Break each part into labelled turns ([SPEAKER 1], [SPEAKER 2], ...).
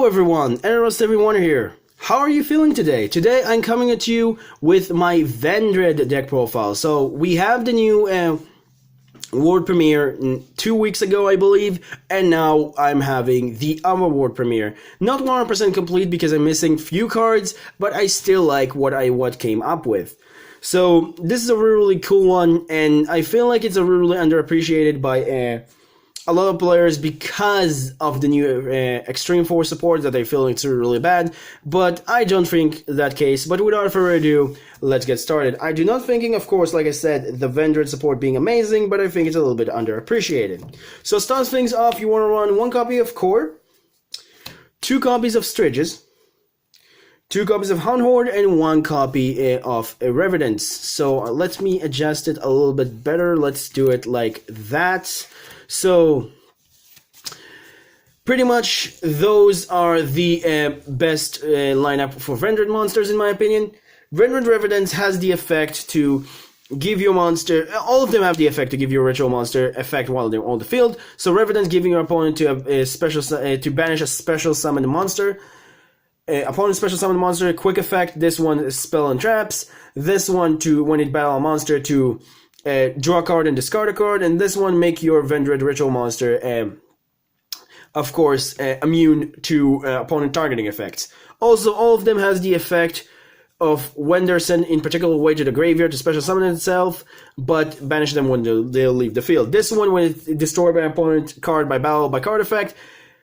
[SPEAKER 1] everyone, Eros everyone here. How are you feeling today? Today I'm coming at you with my Vendread deck profile. So we have the new world premiere 2 weeks ago, I believe, and now I'm having the other world premiere. Not 100% complete because I'm missing few cards, but I still like what came up with. So this is a really cool one, and I feel like it's a really underappreciated by a lot of players because of the new Extreme Force support that I feel it's really bad, but I don't think that case. But without further ado, let's get started. I do not thinking, of course, like I said, the Vendread support being amazing, but I think it's a little bit underappreciated. So start things off, you want to run 1 copy of Core, 2 copies of Striges, 2 copies of Hound Horde, and 1 copy of Revenants. So let me adjust it a little bit better. Let's do it like that. So, pretty much those are the best lineup for Vendread monsters in my opinion. Vendread Revenants has the effect to give your monster, all of them have the effect to give you a ritual monster effect while they're on the field. So Revenants giving your opponent to banish a special summoned monster. Opponent special summon monster, quick effect. This one is spell and traps. This one to when it battle a monster to draw a card and discard a card, and this one make your Vendread ritual monster, of course, immune to opponent targeting effects. Also, all of them has the effect of when they're sent in particular way to the graveyard to special summon itself, but banish them when they'll leave the field. This one, when it's destroyed by opponent card by battle by card effect,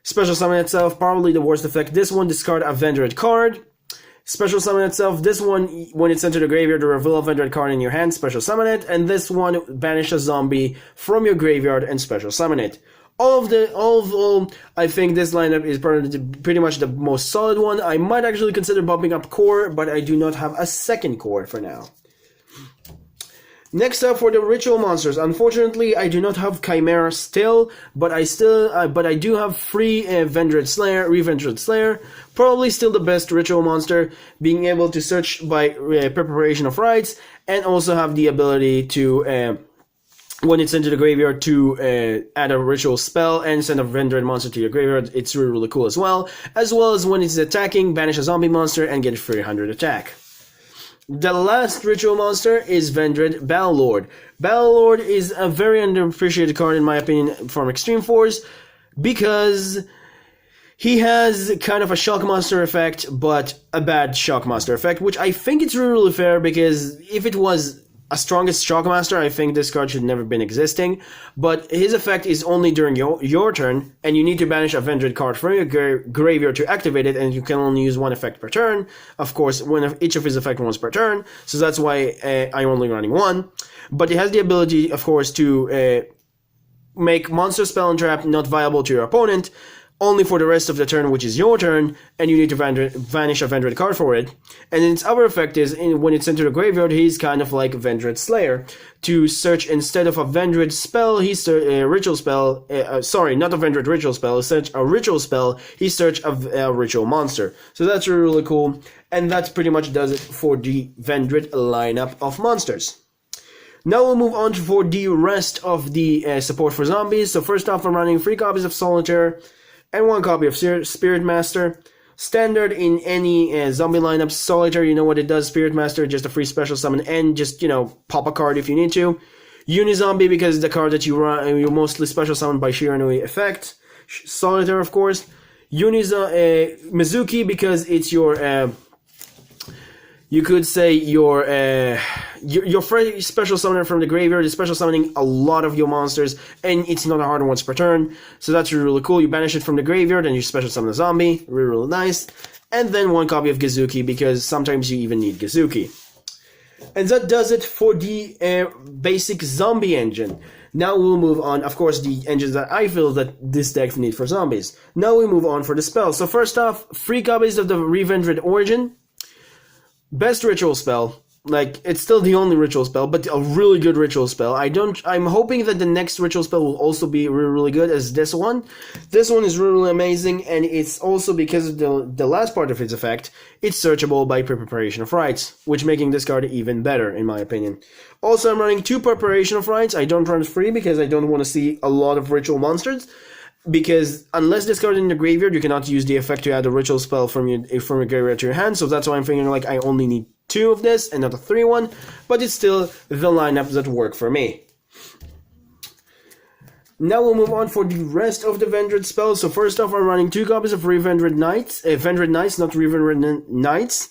[SPEAKER 1] special summon itself, probably the worst effect. This one, discard a Vendread card. Special summon itself. This one, when it's sent to the graveyard, to reveal a Vendread card in your hand, special summon it. And this one, banish a zombie from your graveyard and special summon it. I think this lineup is pretty much the most solid one. I might actually consider bumping up Core, but I do not have a second Core for now. Next up for the ritual monsters. Unfortunately, I do not have Chimera still, but I do have free Vendread Slayer, Vendread Slayer. Probably still the best ritual monster, being able to search by preparation of rites, and also have the ability to, when it's into the graveyard, to add a ritual spell and send a Vendread monster to your graveyard. It's really, really cool as well as when it's attacking, banish a zombie monster and get a 300 attack. The last ritual monster is Vendread Battlelord. Battlelord is a very underappreciated card in my opinion from Extreme Force because he has kind of a Shockmaster effect, but a bad Shockmaster effect, which I think it's really, really fair because if it was a strongest Shockmaster, I think this card should never been existing, but his effect is only during your turn, and you need to banish a Vendread card from your graveyard to activate it, and you can only use 1 effect per turn. Of course, each of his effects once per turn, so that's why I'm only running 1. But it has the ability, of course, to make monster spell and trap not viable to your opponent, only for the rest of the turn, which is your turn, and you need to vanish a Vendread card for it. And its other effect is, when it's into the graveyard, he's kind of like Vendread Slayer. To search, instead of a Vendread spell, a ritual spell, sorry, not a Vendread ritual spell, search a ritual spell, he search a ritual monster. So that's really, really cool, and that pretty much does it for the Vendread lineup of monsters. Now we'll move on for the rest of the support for zombies. So first off, I'm running 3 copies of Solitaire, and 1 copy of Spirit Master. Standard in any zombie lineup. Solitaire, you know what it does. Spirit Master, just a free special summon, and just, pop a card if you need to. Unizombie, because it's the card that you mostly special summon by Shiranui effect. Solitaire, of course. Mizuki, because it's your, you could say your free special summoner from the graveyard is special summoning a lot of your monsters, and it's not a hard once per turn, so that's really, really cool. You banish it from the graveyard and you special summon a zombie, really, really nice. And then 1 copy of Gizuki, because sometimes you even need Gizuki. And that does it for the basic zombie engine. Now we'll move on, of course, the engines that I feel that this deck needs for zombies. Now we move on for the spells. So first off, 3 copies of the Vendread Origin. Best ritual spell. Like, it's still the only ritual spell, but a really good ritual spell. I'm hoping that the next ritual spell will also be really, really good as this one. This one is really, really amazing, and it's also because of the last part of its effect, it's searchable by Preparation of Rites, which making this card even better, in my opinion. Also, I'm running 2 Preparation of Rites. I don't run 3 because I don't want to see a lot of ritual monsters. because unless discarded in the graveyard, you cannot use the effect to add a ritual spell from your graveyard to your hand. So that's why I'm thinking like I only need 2 of this and not a 3-1, but it's still the lineup that work for me. Now we'll move on for the rest of the Vendread spells. So first off, I'm running 2 copies of Vendread Knights, not Vendread Knights.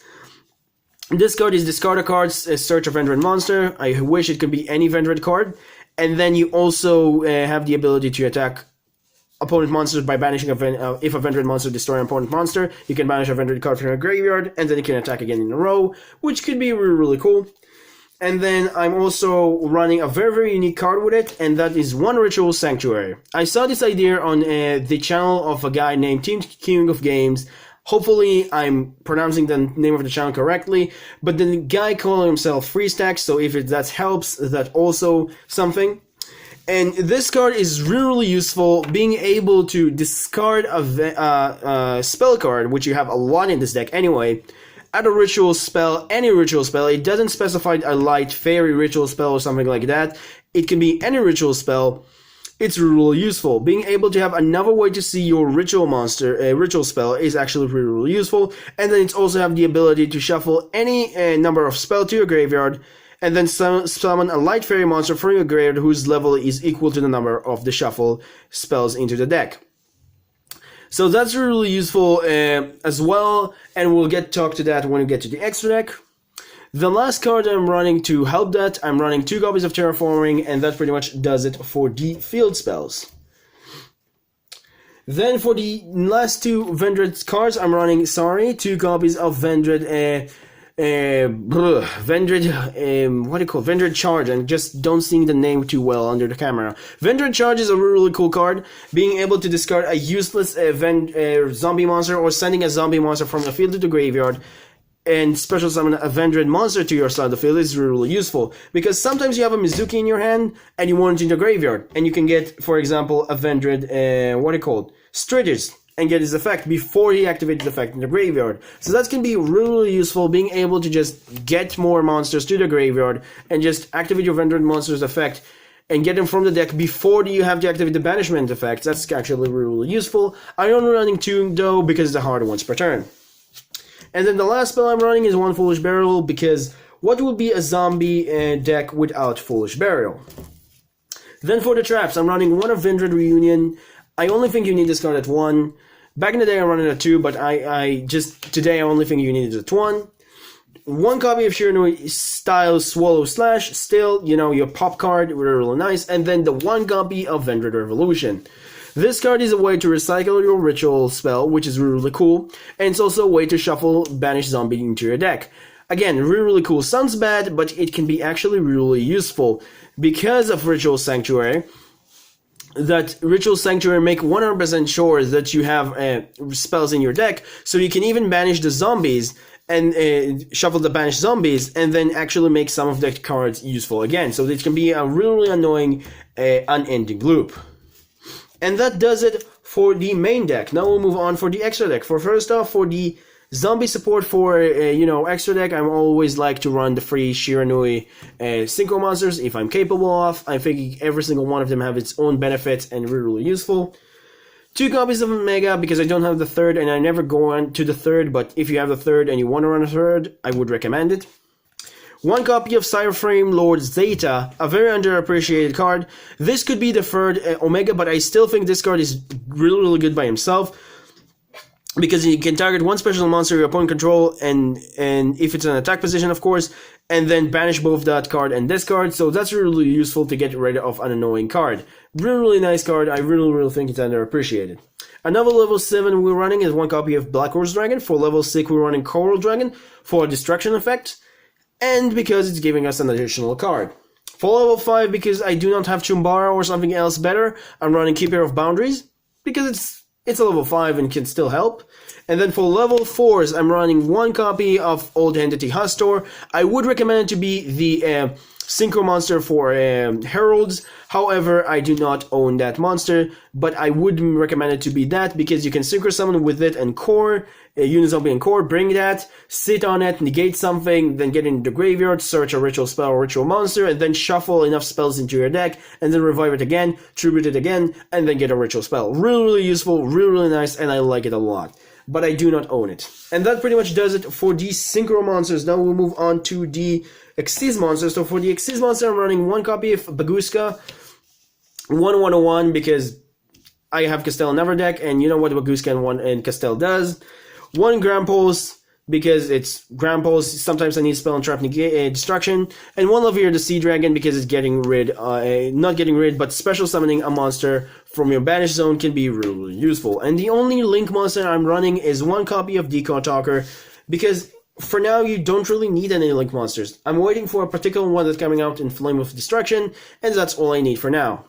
[SPEAKER 1] This card is discard a card, search a Vendread monster. I wish it could be any Vendread card. And then you also have the ability to attack opponent monsters by banishing if a Vendread monster destroys an opponent monster, you can banish a Vendread card from your graveyard, and then you can attack again in a row, which could be really, really cool. And then I'm also running a very, very unique card with it, and that is 1 Ritual Sanctuary. I saw this idea on the channel of a guy named Team King of Games. Hopefully I'm pronouncing the name of the channel correctly, but the guy calling himself Freestack, so if that helps, that's also something. And this card is really useful, being able to discard a spell card, which you have a lot in this deck anyway, add a ritual spell, any ritual spell. It doesn't specify a light fairy ritual spell or something like that. It can be any ritual spell. It's really useful. Being able to have another way to see your ritual monster, ritual spell, is actually really, really useful. And then it's also have the ability to shuffle any number of spells to your graveyard, and then summon a light fairy monster from your graveyard whose level is equal to the number of the shuffle spells into the deck. So that's really useful as well, and we'll talk to that when we get to the extra deck. The last card I'm running to help that, I'm running 2 copies of Terraforming, and that pretty much does it for the field spells. Then for the last 2 Vendread cards, I'm running, 2 copies of Vendread, Vendread Charge. I just don't see the name too well under the camera. Vendread Charge is a really cool card. Being able to discard a useless zombie monster, or sending a zombie monster from the field to the graveyard, and special summon a Vendread monster to your side of the field is really useful. Because sometimes you have a Mizuki in your hand, and you want it in the graveyard, and you can get, for example, a Vendread, Striges, and get his effect before he activates the effect in the graveyard. So that can be really useful, being able to just get more monsters to the graveyard and just activate your Vendread monster's effect and get them from the deck before you have to activate the banishment effect. That's actually really useful. I'm only running 2 though because it's the harder ones per turn. And then the last spell I'm running is 1 Foolish Burial, because what would be a zombie deck without Foolish Burial? Then for the traps, I'm running 1 of Vendread Reunion. I only think you need this card at 1. Back in the day I run it at 2, but today I only think you need it at 1. 1 copy of Shiranui style Swallow Slash, still, your pop card, really nice. And then the 1 copy of Vendread Revolution. This card is a way to recycle your ritual spell, which is really cool, and it's also a way to shuffle Banish Zombie into your deck. Again, really cool. Sounds bad, but it can be actually really useful. Because of Ritual Sanctuary, that Ritual Sanctuary make 100% sure that you have spells in your deck, so you can even banish the zombies and shuffle the banished zombies, and then actually make some of the cards useful again. So it can be a really annoying unending loop. And that does it for the main deck. Now we'll move on for the extra deck. First off, for the zombie support for extra deck, I always like to run the free Shiranui synchro monsters if I'm capable of. I think every single one of them have its own benefits and really useful. 2 copies of Omega, because I don't have the 3rd and I never go on to the 3rd, but if you have the 3rd and you want to run a 3rd, I would recommend it. 1 copy of Cyberframe Lord Zeta, a very underappreciated card. This could be the 3rd Omega, but I still think this card is really, really good by himself, because you can target 1 special monster your opponent control, and if it's an attack position, of course, and then banish both that card and this card. So that's really useful to get rid of an annoying card. Really, really nice card. I really, really think it's underappreciated. Another level 7 we're running is 1 copy of Black Horse Dragon. For level 6 we're running Coral Dragon for a destruction effect, and because it's giving us an additional card. For level 5, because I do not have Chumbara or something else better, I'm running Keeper of Boundaries, because it's a level 5 and can still help. And then for level 4s, I'm running 1 copy of Old Entity Hustor. I would recommend it to be the synchro monster for heralds. However, I do not own that monster, but I would recommend it to be that because you can synchro summon with it and core, Unizombie and core, bring that, sit on it, negate something, then get into the graveyard, search a ritual spell or ritual monster, and then shuffle enough spells into your deck, and then revive it again, tribute it again, and then get a ritual spell. Really, really useful, really, really nice, and I like it a lot. But I do not own it. And that pretty much does it for the synchro monsters. Now we'll move on to the Xyz monsters. So for the Xyz monster, I'm running one copy of Baguska, 1/101, because I have Castel in Never deck, and you know what Baguska and Castel does. One Grampulse, because it's Grampulse, sometimes I need Spell and Trap Destruction, and one Lavier the Sea Dragon, because it's getting rid, not getting rid, but special summoning a monster from your Banish Zone can be really, really useful. And the only Link monster I'm running is one copy of Decor Talker, because for now you don't really need any Link monsters. I'm waiting for a particular one that's coming out in Flame of Destruction, and that's all I need for now.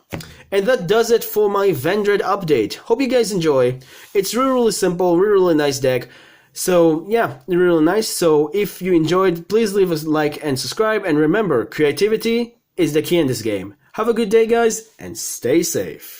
[SPEAKER 1] And that does it for my Vendread update. Hope you guys enjoy. It's really, really simple, really, really nice deck. So yeah, really nice. So if you enjoyed, please leave us a like and subscribe. And remember, creativity is the key in this game. Have a good day, guys, and stay safe.